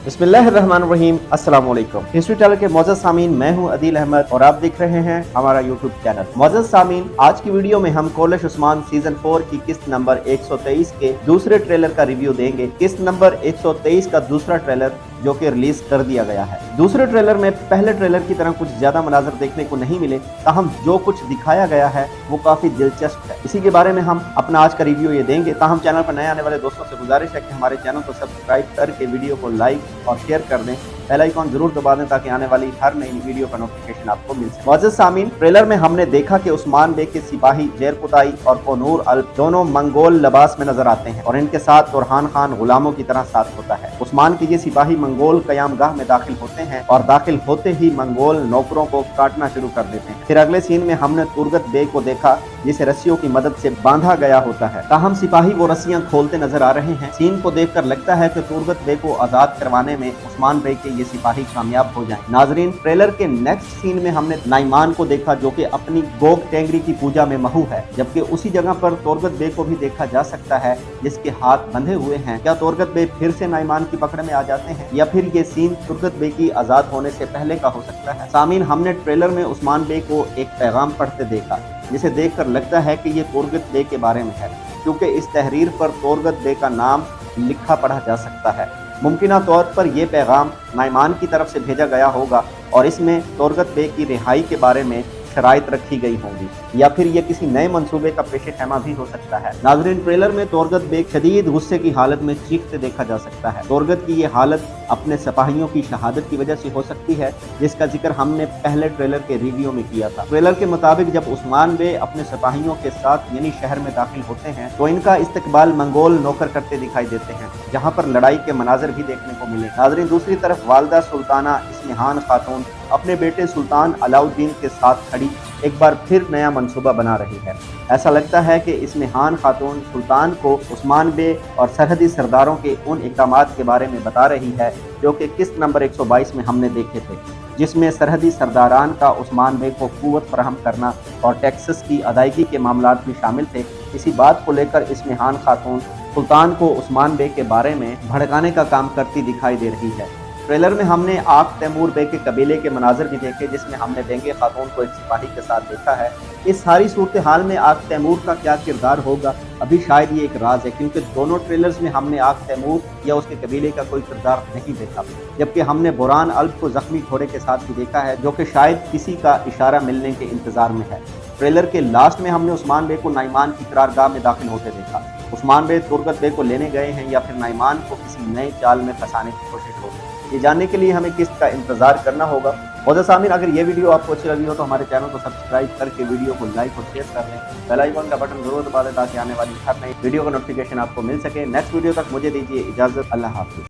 बिस्मिल्लाहिर्रहमानिर्रहीम, अस्सलाम वालेकुम। हिस्ट्री टेलर के मौजूद सामीन, मैं हूं अदील अहमद और आप देख रहे हैं हमारा यूट्यूब चैनल। मौजूद सामीन, आज की वीडियो में हम कोलश उस्मान सीजन 4 की किस्त नंबर 123 के दूसरे ट्रेलर का रिव्यू देंगे। किस्त नंबर 123 का दूसरा ट्रेलर जो कि रिलीज कर दिया गया है। दूसरे ट्रेलर में पहले ट्रेलर की तरह कुछ ज्यादा मनाजर देखने को नहीं मिले, ताहम जो कुछ दिखाया गया है वो काफी दिलचस्प है। इसी के बारे में हम अपना आज का रिव्यू ये देंगे। ताहम चैनल पर नए आने वाले दोस्तों से गुजारिश है कि हमारे चैनल को सब्सक्राइब करके वीडियो को लाइक और शेयर कर दें। बेल आइकॉन जरूर दबा दें ताकि आने वाली हर नई वीडियो का नोटिफिकेशन आपको मिल सके। मौजूद सामीन, ट्रेलर में हमने देखा कि उस्मान बेग के सिपाही जेरकुताई और कोनूर अल्प दोनों मंगोल लिबास में नजर आते हैं और इनके साथ तुरहान खान गुलामों की तरह साथ होता है। उस्मान के ये सिपाही मंगोल कयामगाह में दाखिल होते हैं और दाखिल होते ही मंगोल नौकरों को काटना शुरू कर देते हैं। फिर अगले सीन में हमने तुर्गत बेग को देखा जिसे रस्सियों की मदद से बांधा गया होता है। ताहम सिपाही वो रस्सियां खोलते नजर आ रहे हैं। सीन को देखकर लगता है कि तुर्गत बेग को आजाद करवाने में उस्मान बेग के ये सिपाही कामयाब हो जाएं। नाजरीन, ट्रेलर के नेक्स्ट सीन में हमने नाइमान को देखा जो कि अपनी गोग टेंगरी की पूजा में महू है, जबकि उसी जगह पर तुर्गत बेग को भी देखा जा सकता है जिसके हाथ बंधे हुए हैं। क्या तुर्गत बेग फिर से नाइमान की पकड़ में आ जाते हैं या फिर ये सीन तुर्गत बेग की आजाद होने से पहले का हो सकता है? सामीन, हमने ट्रेलर में उस्मान बेग को एक पैगाम पढ़ते देखा जिसे देखकर लगता है कि ये तुर्गत बेग के बारे में है, क्योंकि इस तहरीर पर तुर्गत बेग का नाम लिखा पढ़ा जा सकता है। मुमकिना तौर पर यह पैगाम नाइमान की तरफ से भेजा गया होगा और इसमें तुर्गत बेग की रिहाई के बारे में शराइत रखी गई होंगी या फिर यह किसी नए मंसूबे का पेश खैमा भी हो सकता है। नाज़रीन, ट्रेलर में तुर्गत बेग शदीद गुस्से की हालत में चीखते देखा जा सकता है। तुर्गत की यह हालत अपने सिपाहियों की शहादत की वजह से हो सकती है, जिसका जिक्र हमने पहले ट्रेलर के रिव्यू में किया था। ट्रेलर के मुताबिक जब उस्मान बेग अपने सिपाहियों के साथ यानी शहर में दाखिल होते हैं तो इनका इस्तकबाल मंगोल नौकर करते दिखाई देते हैं, जहाँ पर लड़ाई के मनाजर भी देखने को मिले। नाज़रीन, दूसरी तरफ वालदा सुल्ताना इस्मिहान खातून अपने बेटे सुल्तान अलाउद्दीन के साथ खड़ी एक बार फिर नया मंसूबा बना रही है। ऐसा लगता है कि इस्मिहान खातून सुल्तान को उस्मान बेग और सरहदी सरदारों के उन इक़दामात के बारे में बता रही है जो कि किस्त नंबर 122 में हमने देखे थे, जिसमें सरहदी सरदारान का उस्मान बेग को क़ुव्वत फराहम करना और टैक्सेस की अदायगी के मामलात भी शामिल थे। इसी बात को लेकर इस्मिहान खातून सुल्तान को उस्मान बेग के बारे में भड़काने का काम करती दिखाई दे रही है। ट्रेलर में हमने आक तैमूर बेग के कबीले के मनाजर भी देखे, जिसमें हमने बेंगे खातून को एक सिपाही के साथ देखा है। इस सारी सूरत हाल में आक तैमूर का क्या किरदार होगा अभी शायद ये एक राज है, क्योंकि दोनों ट्रेलर्स में हमने आक तैमूर या उसके कबीले का कोई किरदार नहीं देखा, जबकि हमने बुरान अल्प को जख्मी घोड़े के साथ भी देखा है जो कि शायद किसी का इशारा मिलने के इंतजार में है। ट्रेलर के लास्ट में हमने उस्मान बेग को नाइमान की करारगाह में दाखिल होते देखा। उस्मान बेग तुर्गत बेग को लेने गए हैं या फिर नाइमान को किसी नए चाल में फंसाने की कोशिश होगी, ये जानने के लिए हमें किस्त का इंतजार करना होगा। मौजूद सामीन, अगर ये वीडियो आपको अच्छी लगी हो तो हमारे चैनल को सब्सक्राइब करके वीडियो को लाइक और शेयर कर दें। बेल आइकन का बटन जरूर दबा दें ताकि आने वाली हर नई वीडियो का नोटिफिकेशन आपको मिल सके। नेक्स्ट वीडियो तक मुझे दीजिए इजाजत। अल्लाह हाफिज़।